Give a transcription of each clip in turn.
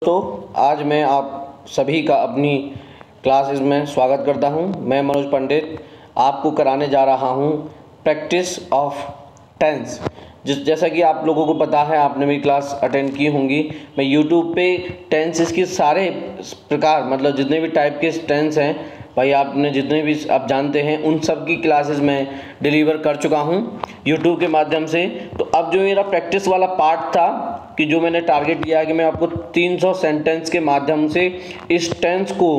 दोस्तों, आज मैं आप सभी का अपनी क्लासेस में स्वागत करता हूं। मैं मनोज पंडित आपको कराने जा रहा हूं प्रैक्टिस ऑफ टेंस। जैसा कि आप लोगों को पता है, आपने मेरी क्लास अटेंड की होंगी। मैं यूट्यूब पे टेंसेस के सारे प्रकार, मतलब जितने भी टाइप के टेंस हैं भाई, आपने जितने भी आप जानते हैं उन सब की क्लासेस मैं डिलीवर कर चुका हूं यूट्यूब के माध्यम से। तो अब जो मेरा प्रैक्टिस वाला पार्ट था कि जो मैंने टारगेट लिया है कि मैं आपको 300 सेंटेंस के माध्यम से इस टेंस को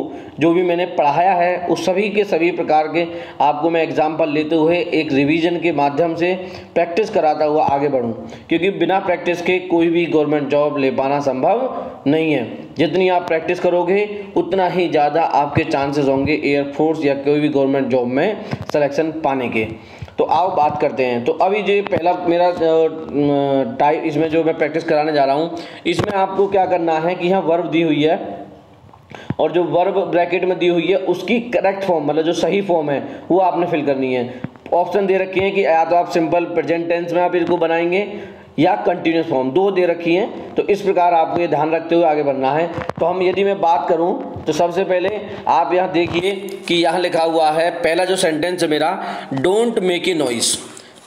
जो भी मैंने पढ़ाया है उस सभी के सभी प्रकार के आपको मैं एग्जाम्पल लेते हुए एक रिवीजन के माध्यम से प्रैक्टिस कराता हुआ आगे बढ़ूं, क्योंकि बिना प्रैक्टिस के कोई भी गवर्नमेंट जॉब ले पाना संभव नहीं है। जितनी आप प्रैक्टिस करोगे उतना ही ज़्यादा आपके चांसेस होंगे एयरफोर्स या कोई भी गवर्नमेंट जॉब में सिलेक्शन पाने के। तो आओ बात करते हैं। तो अभी जो पहला मेरा टाइप इसमें जो मैं प्रैक्टिस कराने जा रहा हूँ, इसमें आपको क्या करना है कि यहाँ वर्ब दी हुई है और जो वर्ब ब्रैकेट में दी हुई है उसकी करेक्ट फॉर्म, मतलब जो सही फॉर्म है वो आपने फिल करनी है। ऑप्शन दे रखे हैं कि या तो आप सिंपल प्रेजेंट टेंस में आप इसको बनाएंगे या कंटिन्यूस फॉर्म, दो दे रखी हैं। तो इस प्रकार आपको ये ध्यान रखते हुए आगे बढ़ना है। तो हम यदि मैं बात करूं तो सबसे पहले आप यहाँ देखिए कि यहाँ लिखा हुआ है, पहला जो सेंटेंस है मेरा, डोंट मेक ए नॉइस।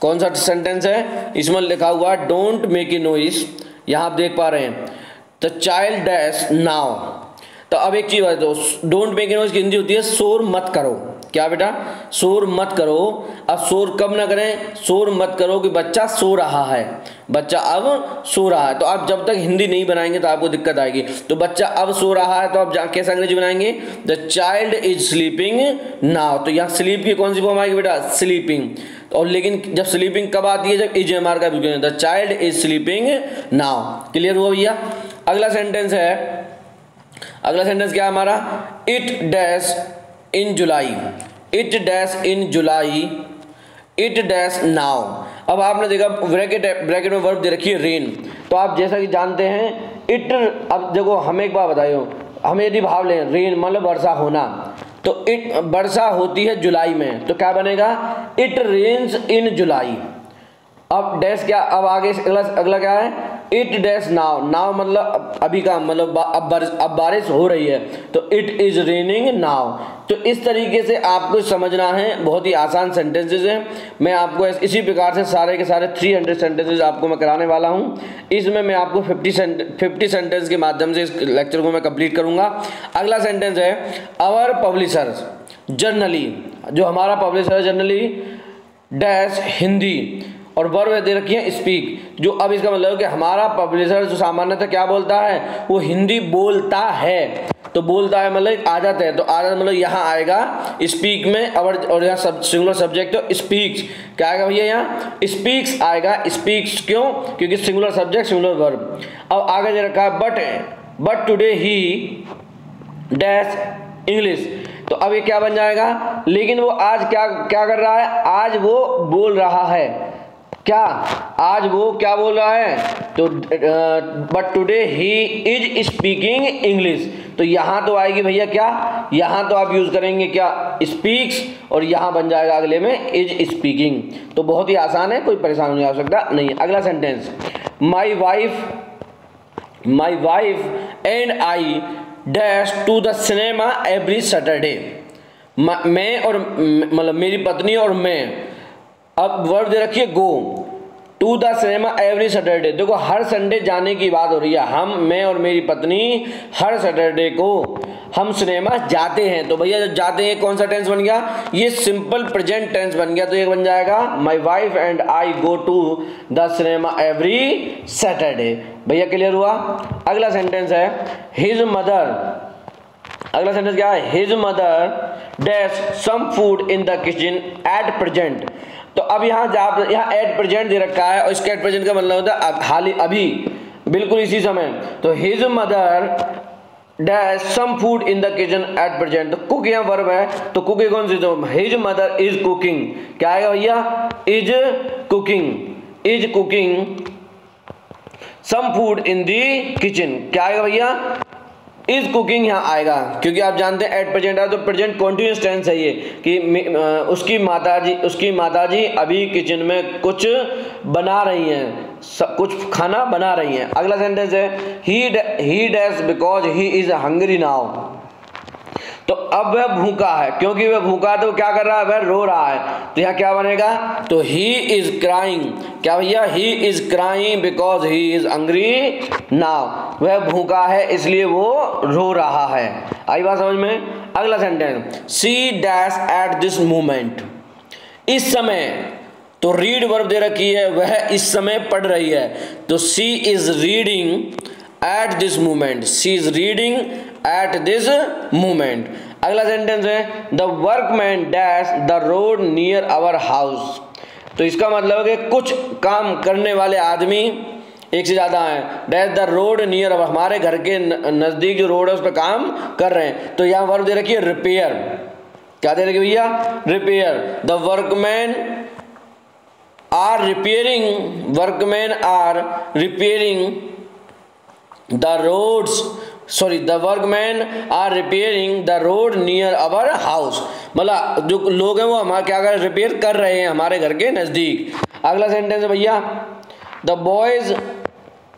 कौन सा सेंटेंस है? इसमें लिखा हुआ है डोंट मेक ए नॉइस। यहाँ आप देख पा रहे हैं द चाइल्ड डैश नाउ। तो अब एक चीज़ है, तो डोंट मेक ए नॉइस की हिंदी होती है शोर मत करो। क्या बेटा? शोर मत करो। अब शोर कब ना करें? शोर मत करो कि बच्चा सो रहा है, बच्चा अब सो रहा है। तो आप जब तक हिंदी नहीं बनाएंगे तो आपको दिक्कत आएगी। तो बच्चा अब सो रहा है तो आप कैसे अंग्रेजी बनाएंगे? The child is sleeping now. तो यहाँ स्लीप की कौन सी फॉर्म आएगी बेटा? स्लीपिंग। और लेकिन जब स्लीपिंग कब आती है? जब इज-एम-आर का use. The child is sleeping now. Clear हुआ भैया? अगला सेंटेंस है, अगला सेंटेंस क्या है हमारा? It dash in July. It dash in July, it dash now. अब आपने देखा ब्रैकेट में वर्ब दे रखी है रेन। तो आप जैसा कि जानते हैं इट, अब देखो हमें एक बात बताइए, हमें यदि भाव लें रेन मतलब वर्षा होना, तो इट वर्षा होती है जुलाई में, तो क्या बनेगा? इट रेन्स इन जुलाई। अब डैश क्या, अब आगे अगला क्या है? It dash now. नाउ मतलब अभी का, मतलब अब बारिश हो रही है, तो इट इज रेनिंग नाउ। तो इस तरीके से आपको समझना है। बहुत ही आसान सेंटेंसेस हैं। मैं आपको इसी प्रकार से सारे के सारे 300 सेंटेंसेस आपको मैं कराने वाला हूं। इसमें मैं आपको 50 सेंटेंस के माध्यम से इस लेक्चर को मैं कंप्लीट करूंगा। अगला सेंटेंस है, आवर पब्लिशर्स जर्नली। जो हमारा पब्लिशर है जर्नली डैश हिंदी, और वर्ब दे रखी है स्पीक। जो अब इसका मतलब है कि हमारा पब्लिशर जो सामान्यतः क्या बोलता है? वो हिंदी बोलता है। तो बोलता है मतलब एक आदत है, तो आदत मतलब यहाँ आएगा स्पीक में, और यहाँ सिंगुलर सब्जेक्ट तो स्पीक्स। क्या आएगा भैया? यहाँ स्पीक्स आएगा। स्पीक्स क्यों? क्योंकि सिंगुलर सब्जेक्ट सिंगुलर वर्ब। अब आगे दे रखा है but today he dash English. तो अब ये क्या बन जाएगा? लेकिन वो आज क्या कर रहा है? आज वो बोल रहा है। क्या? आज वो क्या बोल रहा है? तो but today he is speaking English. तो यहाँ तो आएगी भैया क्या? यहाँ तो आप यूज करेंगे क्या? स्पीक्स, और यहाँ बन जाएगा अगले में इज स्पीकिंग। तो बहुत ही आसान है, कोई परेशान होने की आवश्यकता नहीं। अगला sentence, my wife and I dash to the cinema every Saturday. मैं और मतलब मेरी पत्नी और मैं, अब वर्ब दे रखिए go to the cinema every Saturday. देखो हर संडे जाने की बात हो रही है। मैं और मेरी पत्नी हर सैटरडे को हम सिनेमा जाते हैं। तो भैया जब जाते हैं कौन सा टेंस बन गया? ये सिंपल प्रेजेंट टेंस बन गया। तो ये बन जाएगा my wife and I go to the cinema every Saturday. भैया क्लियर हुआ? अगला सेंटेंस है, हिज मदर। अगला सेंटेंस क्या है? His mother dash some food in the kitchen at present. तो अब यहाँ एट प्रेजेंट दे रखा है, और इसका एट प्रेजेंट का मतलब होता है हाल ही, अभी, बिल्कुल इसी समय। तो his mother dash some food in the kitchen at present. तो कुक यहाँ वर्ब है, तो कुक कौन सी? तो हिज मदर इज कुकिंग। क्या आएगा भैया? Is cooking some food in the kitchen. क्या आएगा भैया? इज कुकिंग यहाँ आएगा, क्योंकि आप जानते हैं एट प्रेजेंट है तो प्रेजेंट कॉन्टिन्यूस टेंस है ये कि उसकी माताजी अभी किचन में कुछ बना रही हैं, कुछ खाना बना रही हैं। अगला सेंटेंस है he dash because he is hungry now. तो अब वह भूखा है, क्योंकि वह भूखा है तो क्या कर रहा है, वह रो रहा है। तो यहाँ क्या बनेगा, तो ही इज क्राइंग, क्या भैया, he is crying because he is hungry now. वह भूखा है इसलिए वो रो रहा है। आई बात समझ में। अगला sentence, she dash at this moment, इस समय। तो रीड वर्ब दे रखी है, वह इस समय पढ़ रही है। तो she is reading at this moment, she is reading at this moment. अगला सेंटेंस है the workman dash the road near our house. तो इसका मतलब है कि कुछ काम करने वाले आदमी, एक से ज्यादा है, dash the road near our, हमारे घर के नजदीक जो रोड है उस पर काम कर रहे हैं। तो यहाँ वर्ब दे रखी है रिपेयर, क्या दे रखी भैया, repair. The workman are repairing, workman are repairing the roads, sorry, the workmen are repairing the road near our house। मतलब जो लोग हैं वो हमारा क्या कर रिपेयर कर रहे हैं हमारे घर के नजदीक। अगला सेंटेंस है भैया the boys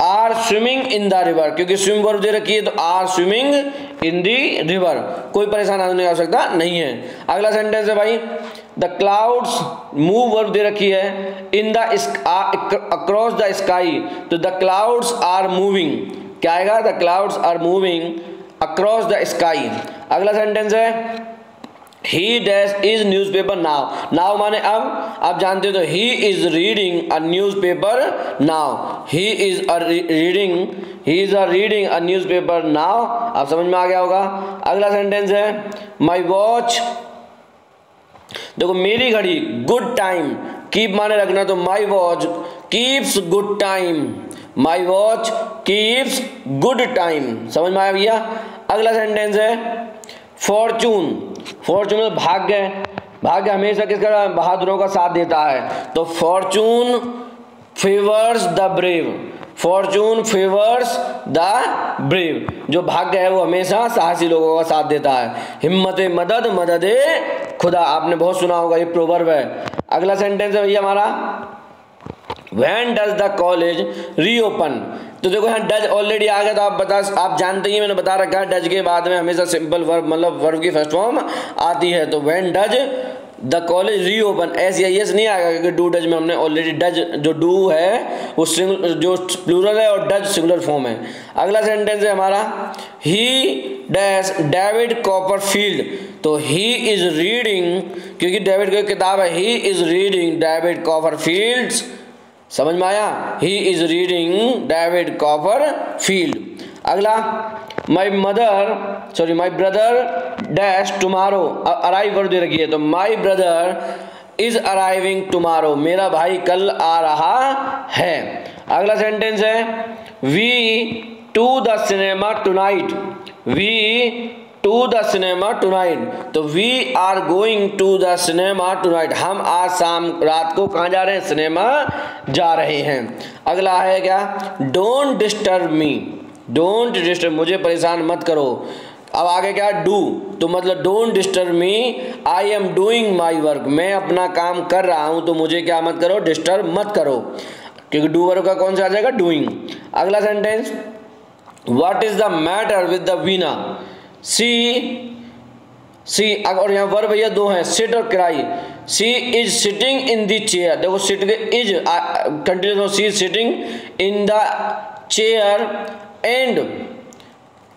are swimming in the river, क्योंकि स्विम वर्ब दे रखी है तो are swimming in the river, कोई परेशान आने की आवश्यकता नहीं है। अगला सेंटेंस है भाई द क्लाउड्स, मूव वर्ब दे रखी है in the across the sky. तो द क्लाउड्स आर मूविंग, क्या आएगा, the clouds are moving across the sky. अगला सेंटेंस है he dash is newspaper now, now माने अब, आप जानते हो। तो he is reading a newspaper now, he is reading a newspaper now. आप समझ में आ गया होगा। अगला सेंटेंस है माई वॉच, देखो मेरी घड़ी, गुड टाइम, कीप माने रखना, तो my watch keeps good time, my watch keeps good time. समझ में आया भैया। अगला सेंटेंस है फॉर्चून, फॉर्चून मतलब भाग्य, भाग्य हमेशा किसका, बहादुरों का साथ देता है। तो Fortune favours the brave, Fortune favours the brave, जो भाग्य है वो हमेशा साहसी लोगों का साथ देता है। हिम्मत मदद मदद खुदा, आपने बहुत सुना होगा, ये प्रोवर्ब है। अगला सेंटेंस है भैया हमारा When does the college reopen। तो देखो यहाँ डज ऑलरेडी आ गया, तो आप जानते ही, मैंने बता रखा है डज के बाद में हमेशा सिंपल वर्ब मतलब वर्ब की फर्स्ट फॉर्म आती है। तो when does the college reopen, S या यस नहीं आएगा, क्योंकि डू डज में हमने ऑलरेडी डज, जो डू है वो जो प्लूरल है और डज सिंगुलर फॉर्म है। अगला सेंटेंस है हमारा ही डैश डेविड कॉपरफील्ड। तो ही इज रीडिंग, क्योंकि डेविड की किताब है, he is reading David Copperfield's. समझ में आया, he is reading David Copperfield. अगला my brother dash tomorrow, arrive verb दे रखी है। तो my brother is arriving tomorrow, मेरा भाई कल आ रहा है। अगला सेंटेंस है we to the cinema tonight, we to the cinema tonight. तो we are going to the cinema tonight, हम आज शाम रात को कहाँ जा रहे हैं, सिनेमा जा रहे हैं। अगला है क्या, don't disturb me, don't disturb, मुझे परेशान मत करो। अब आगे क्या, डू, तो मतलब don't disturb me, I am doing my work, मैं अपना काम कर रहा हूं तो मुझे क्या मत करो, डिस्टर्ब मत करो, क्योंकि डू वर्क का कौन सा आ जाएगा, डूइंग। अगला sentence what is the matter with the Veena, she और यहाँ वर्ब भैया दो हैं, सिट और cry. She is sitting in the chair, देखो सिट के is continuous, she is sitting in the chair and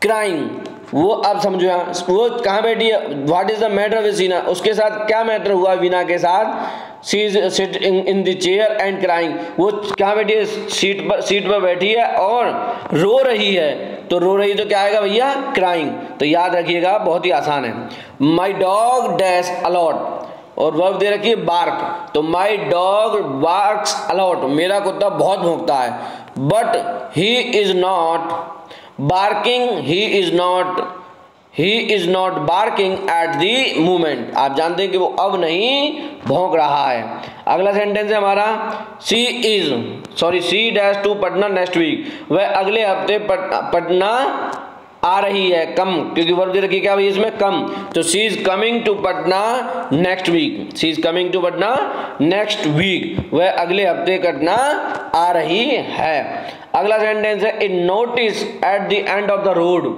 crying, वो आप समझो यहाँ वो कहाँ बैठी है, what is the matter with Veena, उसके साथ क्या मैटर हुआ वीना के साथ, she is sitting in the chair and crying, वो कहाँ बैठी है, सीट पर बैठी है और रो रही है। तो रो रही तो क्या आएगा भैया, क्राइंग। तो याद रखिएगा, बहुत ही आसान है। माई डॉग डैश अलॉट और वर्ब दे रखी है बार्क, तो माई डॉग बार्क्स अलॉट, मेरा कुत्ता बहुत भौंकता है। But he is not barking, he is not barking at the moment, आप जानते हैं कि वो अब नहीं भौंक रहा है। अगला सेंटेंस है हमारा she dash to Patna next week, वह अगले हफ्ते पटना आ रही है, कम, क्योंकि वर्ब दे रखी क्या भाई इसमें, कम। तो she is coming to Patna next week, she is coming to Patna next week, वह अगले हफ्ते पटना आ रही है। अगला सेंटेंस है, a notice at the end of the road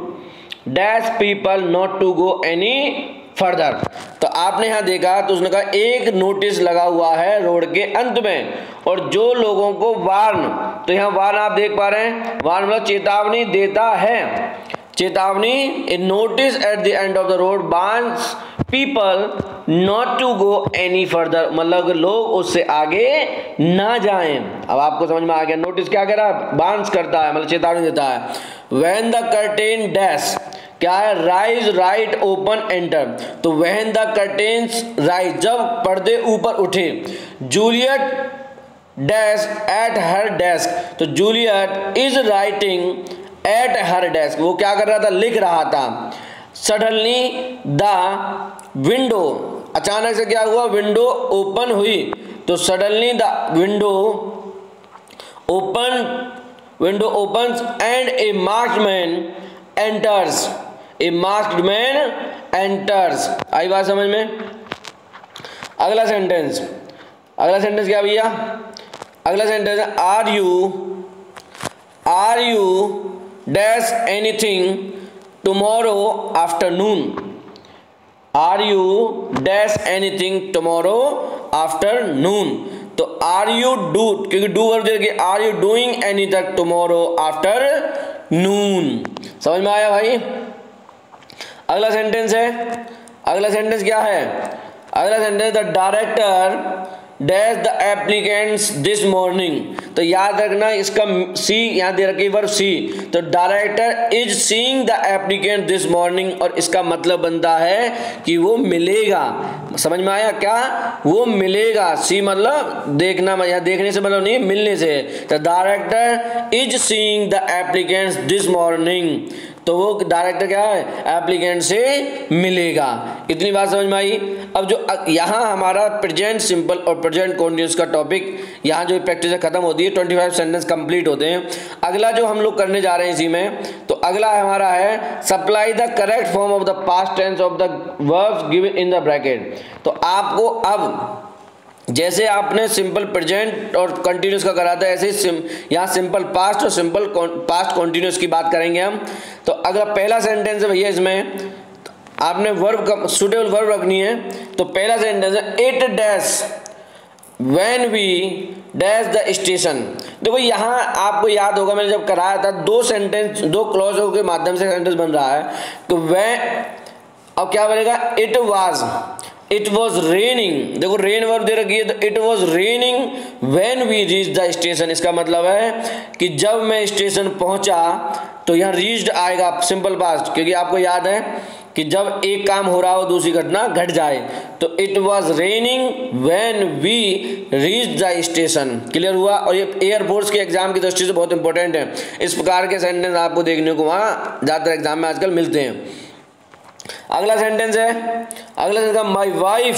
dash people not to go any further. तो आपने यहां देखा तो उसने कहा एक नोटिस लगा हुआ है रोड के अंत में और जो लोगों को वार्न, तो यहां वार्न आप देख पा रहे हैं, वार्न मतलब चेतावनी देता है, चेतावनी। A notice at the end of the road warns people not to go any further, मतलब लोग उससे आगे ना जाएं। अब आपको समझ में आ गया, नोटिस क्या कह रहा है, वार्न्स करता है, मतलब चेतावनी देता है। व्हेन द कर्टेन डैश, क्या है, राइज राइट ओपन एंटर, तो व्हेन द कर्टेन्स राइज, जब पर्दे ऊपर उठे, Juliet dash at her desk, तो Juliet is writing at her desk, वो क्या कर रहा था, लिख रहा था। सडनली द विंडो, अचानक से क्या हुआ, विंडो ओपन हुई, तो suddenly the window opens and a masked man enters, a masked man enters। आई बात समझ में। अगला सेंटेंस क्या भैया, अगला सेंटेंस है, are you dash anything tomorrow afternoon, are you dash anything tomorrow afternoon. तो आर यू डू, क्योंकि डू वर्ब देखिए, are you doing anything tomorrow afternoon. समझ में आया भाई। अगला सेंटेंस क्या है, अगला sentence, the director dash the applicants this morning, तो याद रखना इसका सी यहाँ दे रखी वर्ब सी, तो director is seeing the applicant this morning, और इसका मतलब बनता है कि वो मिलेगा। समझ में आया क्या, वो मिलेगा, सी मतलब देखना, यहाँ देखने से मतलब नहीं, मिलने से। The director is seeing the applicants this morning, तो वो डायरेक्टर क्या है, एप्लीकेंट से मिलेगा। इतनी बात समझ में आई। अब जो यहाँ हमारा प्रेजेंट सिंपल और प्रेजेंट कॉन्टिन्यूस का टॉपिक, यहाँ जो प्रैक्टिस खत्म होती है, 25 सेंटेंस कंप्लीट होते हैं। अगला जो हम लोग करने जा रहे हैं इसी में, तो अगला हमारा है, supply the correct form of the past tense of the verbs given in the bracket. तो आपको अब जैसे आपने सिंपल प्रेजेंट और कंटिन्यूस का करा था, ऐसे ही यहाँ सिंपल पास्ट और सिंपल पास्ट कंटिन्यूस की बात करेंगे हम। तो अगर पहला सेंटेंस है भैया, इसमें आपने वर्ब का सुटेबल वर्ब रखनी है। तो पहला सेंटेंस है, it dash when we dash the station. देखो यहाँ आपको याद होगा, मैंने जब कराया था, दो क्लॉजों के माध्यम से सेंटेंस बन रहा है। तो अब क्या बनेगा, इट वॉज रेनिंग, देखो रेन वर्ब दे रखी है, तो it was raining when we reach the station. इसका मतलब है कि जब मैं स्टेशन पहुंचा, तो यहाँ रीच्ड आएगा सिंपल पास्ट, क्योंकि आपको याद है कि जब एक काम हो रहा हो दूसरी घटना घट जाए। तो it was raining when we reach the station. Clear हुआ। और ये एयरफोर्स के एग्जाम की दृष्टि से बहुत इंपॉर्टेंट है। इस प्रकार के सेंटेंस आपको देखने को वहाँ ज़्यादातर एग्जाम में आजकल मिलते हैं। अगला सेंटेंस है, my wife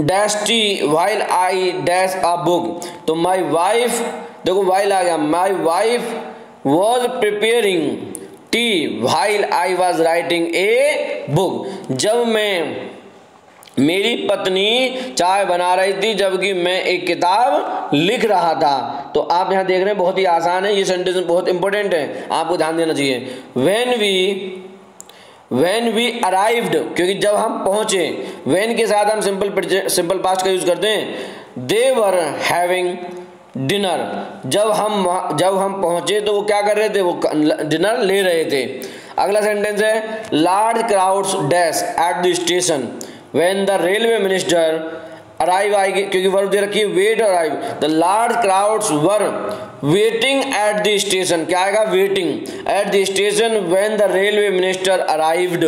dash T while I dash a book. तो माई वाइफ, देखो व्हाइल आ गया, my wife was preparing T while I was writing a book. जब मेरी पत्नी चाय बना रही थी जबकि मैं एक किताब लिख रहा था। तो आप यहाँ देख रहे हैं बहुत ही आसान है, ये सेंटेंस बहुत इंपॉर्टेंट है, आपको ध्यान देना चाहिए। When we arrived, क्योंकि जब हम पहुंचे, when के साथ हम सिंपल पास्ट का यूज करते हैं। They were having dinner, जब हम पहुंचे तो वो क्या कर रहे थे, वो डिनर ले रहे थे। अगला सेंटेंस है, large crowds dash at the station when the railway minister arrive आएगी, क्योंकि वर्ब दे रखी है wait और arrive। The large crowds were waiting at the station, क्या आएगा, waiting at the station when the railway minister arrived।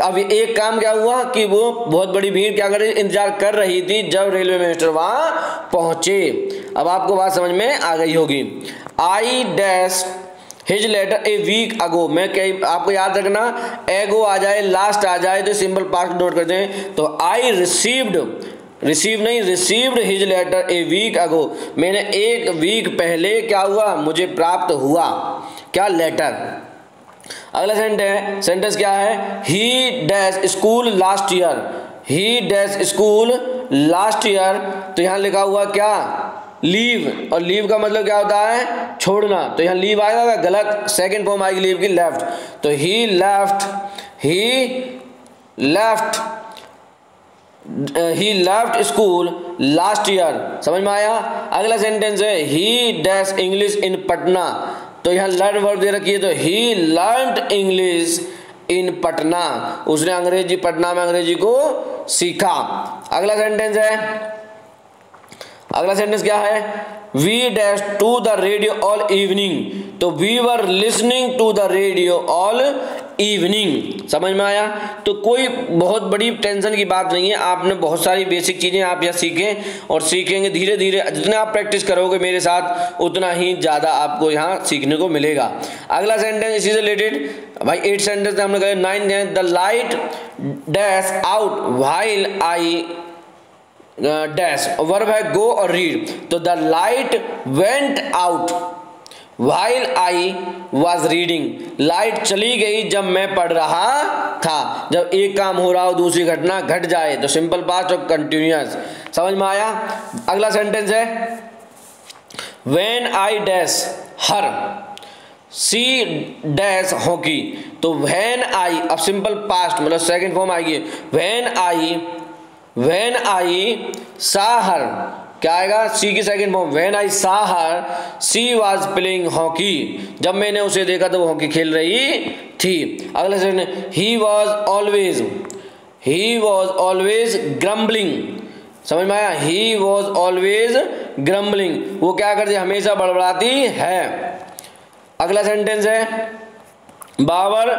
अब एक काम क्या हुआ कि वो बहुत बड़ी भीड़ क्या कर रही, इंतजार कर रही थी जब रेलवे मिनिस्टर वहां पहुंचे। अब आपको बात समझ में आ गई होगी। I dash his letter a week ago, मैं आपको याद रखना, एगो आ जाए, लास्ट आ जाए तो सिंपल पास्ट नोट कर दें। तो I received his letter a week ago, मैंने एक वीक पहले क्या हुआ, मुझे प्राप्त हुआ क्या, लेटर। अगला सेंटेंस क्या है, he dash school last year, he dash school last year. तो यहाँ लिखा हुआ क्या, लीव, और लीव का मतलब क्या होता है, छोड़ना। तो यहाँ लीव आएगा गलत, सेकंड फॉर्म आएगी लीव की लेफ्ट। तो ही लेफ्ट स्कूल लास्ट ईयर। समझ में आया। अगला सेंटेंस है he dash English in Patna. तो यहाँ लर्न वर्ब दे रखी है, तो ही लर्नड इंग्लिश इन पटना, उसने अंग्रेजी पटना में अंग्रेजी को सीखा। अगला सेंटेंस क्या है, we dash to the radio all evening. तो we were listening to the radio all evening. समझ में आया। तो कोई बहुत बड़ी टेंशन की बात नहीं है, आपने बहुत सारी बेसिक चीजें आप यहाँ सीखें और सीखेंगे धीरे धीरे। जितना आप प्रैक्टिस करोगे मेरे साथ उतना ही ज्यादा आपको यहाँ सीखने को मिलेगा। अगला सेंटेंस इसी से रिलेटेड भाई 8 सेंटेंस हमने कहे। 9 the light dash out while I dash, verb है गो और रीड। तो the light went out while I was reading, light चली गई जब मैं पढ़ रहा था। जब एक काम हो रहा हो दूसरी घटना घट जाए तो सिंपल पास्ट और कंटिन्यूअस। समझ में आया। अगला सेंटेंस है when I dash her see dash hockey. तो व्हेन आई, अब सिंपल पास्ट मतलब सेकंड फॉर्म आएगी, व्हेन आई सा हर, क्या आएगा, सी की second form. When I saw her she was playing hockey, जब मैंने उसे देखा तो वो हॉकी खेल रही थी। अगला sentence he was always grumbling. समझ में आया। ही वाज ऑलवेज ग्रम्बलिंग, वो क्या करती है, हमेशा बड़बड़ाती है। अगला सेंटेंस है बाबर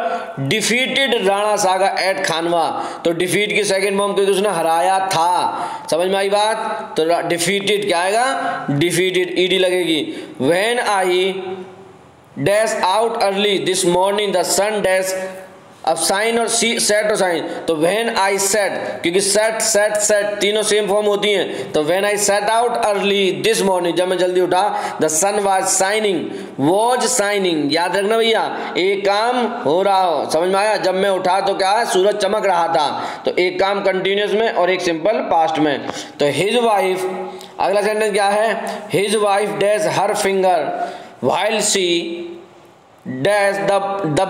डिफीटेड राणा सागा एट खानवा। तो डिफीट की सेकंड फॉर्म क्योंकि उसने हराया था। समझ में आई बात। तो डिफीटेड क्या आएगा, डिफीटेड ईडी लगेगी। When I dash out early this morning the sun dash, अब साइन और सी सेट और साइन। तो व्हेन आई सेट, क्योंकि सेट तीनों सेम फॉर्म होती हैं। तो when I set out early this morning, जब मैं जल्दी उठा, द सन वाज साइनिंग, याद रखना भैया, एक काम हो रहा हो। समझ में आया। जब मैं उठा तो क्या है, सूरज चमक रहा था। तो एक काम कंटिन्यूअस में और एक सिंपल पास्ट में। तो हिज वाइफ, अगला सेंटेंस क्या है, his wife dash her finger while she dash the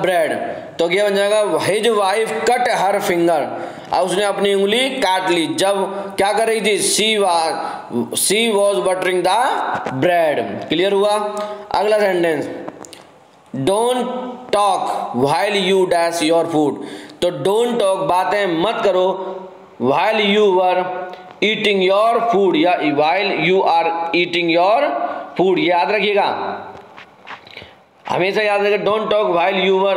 bread. तो क्या बन जाएगा, his wife cut her finger, अब उसने अपनी उंगली काट ली जब क्या कर रही थी, she was buttering the bread. Clear हुआ। अगला sentence don't talk while you dash your food. तो डोंट टॉक, बातें मत करो, while you were eating your food या while you are eating your food, याद रखिएगा, हमेशा याद रखिए। Don't talk while you were,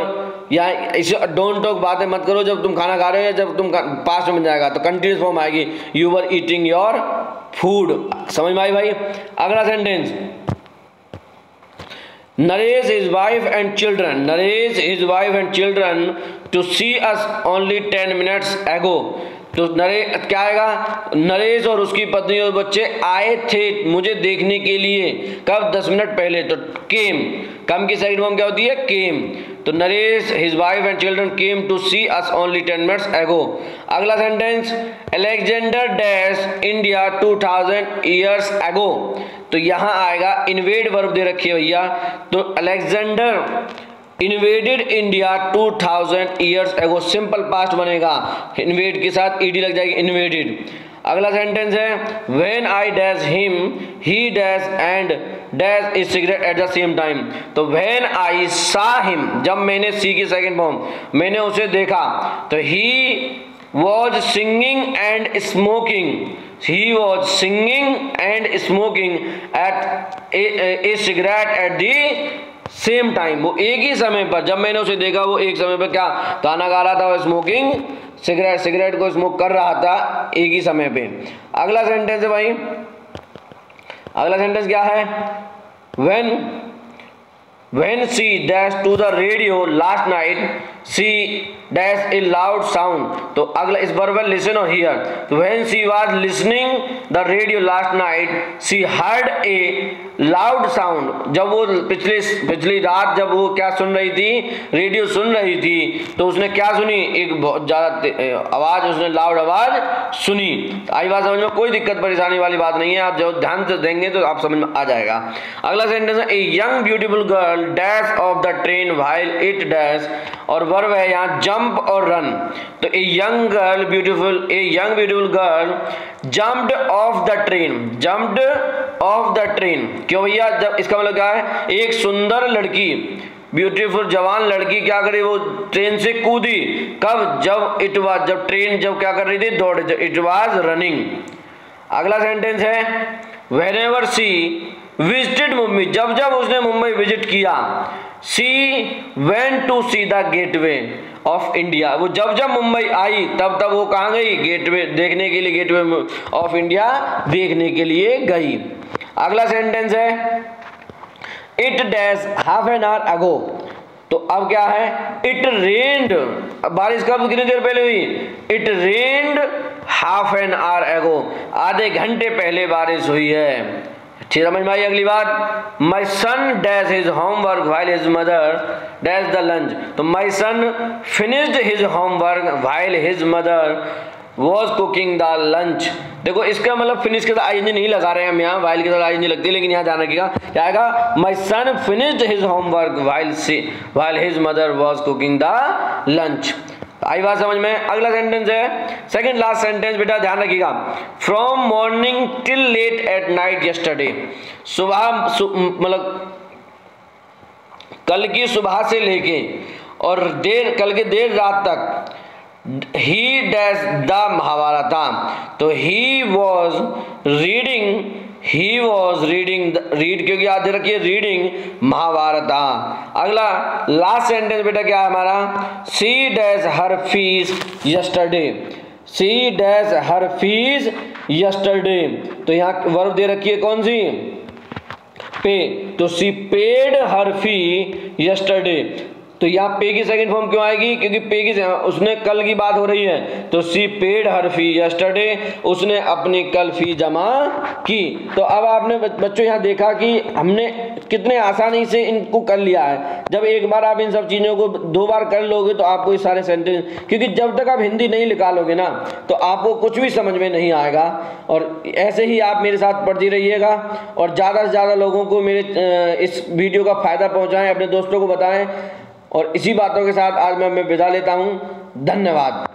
या इसे डोंट टॉक, बातें मत करो जब तुम खाना खा रहे हो या जब तुम पास्ट में जाएगा तो कंटिन्यूअस फॉर्म आएगी, you were eating your food. समझ में आई भाई। अगला sentence Naresh his wife and children to see us only 10 minutes ago। तो क्या आएगा, नरेश और उसकी पत्नी और बच्चे आए थे मुझे देखने के लिए, कब, 10 मिनट पहले। तो केम, कम की सेकंड फॉर्म क्या होती है, केम। तो Naresh his wife and children came to see us only 10 minutes ago। अगला sentence Alexander dash India 2000 years ago। तो यहाँ आएगा इन्वेड वर्ब दे रखी है भैया। तो Alexander invaded India 2000 years ago, simple past बनेगा, इन्वेड के साथ ईडी लग जाएगी, इन्वेडेड। अगला सेंटेंस है when I dash him he dash and dash A cigarette at the same time. तो व्हेन आई सा हिम, जब मैंने, सी की सेकंड फॉर्म, मैंने उसे देखा, तो he was singing and smoking eight A cigarette at the same time. वो एक ही समय पर, जब मैंने उसे देखा वो एक समय पर क्या गाना गा रहा था, वो स्मोकिंग सिगरेट को स्मोक कर रहा था एक ही समय पे। अगला सेंटेंस है भाई, अगला सेंटेंस क्या है, when she dash to the radio last night she dash a loud sound। तो अगला इस वर्ब है listen और hear। तो when she was listening the radio last night she heard a loud sound, जब वो पिछली रात जब वो क्या सुन रही थी, रेडियो सुन रही थी, तो उसने क्या सुनी, एक बहुत ज़्यादा आवाज़, उसने लाउड आवाज़ सुनी। आई बात समझ में, कोई दिक्कत परेशानी वाली बात नहीं है, आप जो ध्यान से देंगे तो आप समझ में आ जाएगा। अगला सेंटेंस है, a young beautiful girl dash of the train while it dash, और वर्ब है यहाँ जंप और रन। तो a young beautiful girl jumped of the train, jumped of the train, क्यों भैया, जब इसका मतलब क्या है, एक सुंदर लड़की, ब्यूटीफुल जवान लड़की क्या करी, वो ट्रेन से कूदी, कब, जब ट्रेन जब क्या कर रही थी, दौड़ रही थी, इट वाज रनिंग। अगला सेंटेंस है, व्हेनेवर सी विजिटेड मुंबई, जब जब उसने मुंबई विजिट किया, she went to see the Gateway of India, वो जब जब मुंबई आई तब तब वो कहाँ गई, गेटवे देखने के लिए, गेटवे ऑफ इंडिया देखने के लिए गई। अगला सेंटेंस है, it dash half an hour ago, तो अब क्या है, इट रेन्ड, बारिश कब कितनी देर पहले हुई, it rained half an hour ago, आधे घंटे पहले बारिश हुई है। ठीक समझ में आई। अगली बात, my son dash his homework while his mother dash the lunch, तो my son finished his homework while his mother was cooking the lunch. देखो इसका मतलब फिनिश के साथ आईएनजी नहीं लगा रहे हैं हम यहाँ, व्हाइल के साथ आईएनजी लगती है, लेकिन यहाँ ध्यान रखिएगा क्या आएगा, my son finished his homework while his mother was cooking the lunch. आई बात समझ में। अगला सेंटेंस है, सेकंड लास्ट सेंटेंस, बेटा ध्यान रखिएगा, from morning till late at night yesterday, सुबह मतलब कल की सुबह से लेके और कल के देर रात तक, ही डैश द महाभारता, तो ही वॉज रीडिंग रीड, क्योंकि याद रखिए रीडिंग महाभारता। अगला लास्ट सेंटेंस बेटा क्या है हमारा, she dash her fees yesterday, she dash her fees yesterday, तो यहाँ वर्ब दे रखी है कौन सी, पे, तो सी पेड हर फी यस्टरडे, तो यहाँ पे की सेकंड फॉर्म क्यों आएगी, क्योंकि पे की उसने कल की बात हो रही है, तो सी पेड हर फी यस्टरडे, उसने अपनी कल फी जमा की। तो अब आपने बच्चों यहाँ देखा कि हमने कितने आसानी से इनको कर लिया है। जब एक बार आप इन सब चीज़ों को 2 बार कर लोगे तो आपको ये सारे सेंटेंस, क्योंकि जब तक आप हिंदी नहीं निकालोगे ना तो आपको कुछ भी समझ में नहीं आएगा। और ऐसे ही आप मेरे साथ पढ़ती रहिएगा और ज़्यादा से ज़्यादा लोगों को मेरे इस वीडियो का फ़ायदा पहुँचाएँ, अपने दोस्तों को बताएँ। और इसी बातों के साथ आज मैं विदा लेता हूँ। धन्यवाद।